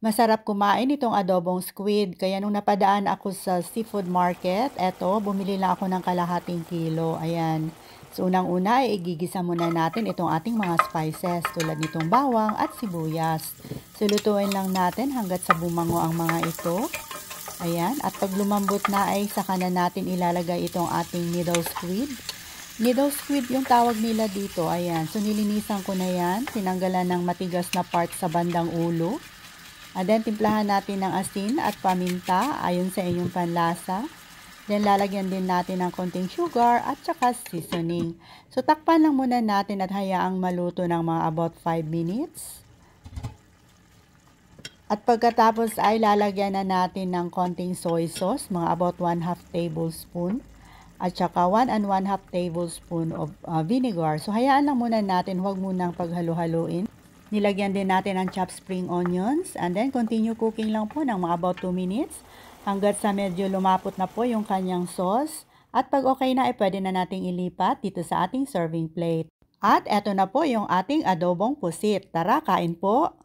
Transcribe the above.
Masarap kumain itong adobong squid. Kaya nung napadaan ako sa seafood market, eto, bumili lang ako ng kalahating kilo. Ayan. So, unang-una ay igigisa muna natin itong ating mga spices tulad nitong bawang at sibuyas. So, lutuin lang natin hanggat sa bumango ang mga ito. Ayan. At pag lumambot na ay saka na natin ilalagay itong ating middle squid. Middle squid yung tawag nila dito. Ayan. So, nilinisan ko na yan. Tinanggalan ng matigas na part sa bandang ulo. And then, timplahan natin ng asin at paminta ayon sa inyong panlasa. Then, lalagyan din natin ng konting sugar at saka seasoning. So, takpan lang muna natin at hayaang maluto ng mga about 5 minutes. At pagkatapos ay lalagyan na natin ng konting soy sauce, mga about 1/2 tablespoon. At saka 1 and 1/2 tablespoon of vinegar. So, hayaan lang muna natin, huwag munang paghalo-haluin. Nilagyan din natin ang chopped spring onions and then continue cooking lang po ng mga about 2 minutes hanggat sa medyo lumapot na po yung kanyang sauce. At pag okay na ay pwede na nating ilipat dito sa ating serving plate. At eto na po yung ating adobong pusit. Tara, kain po!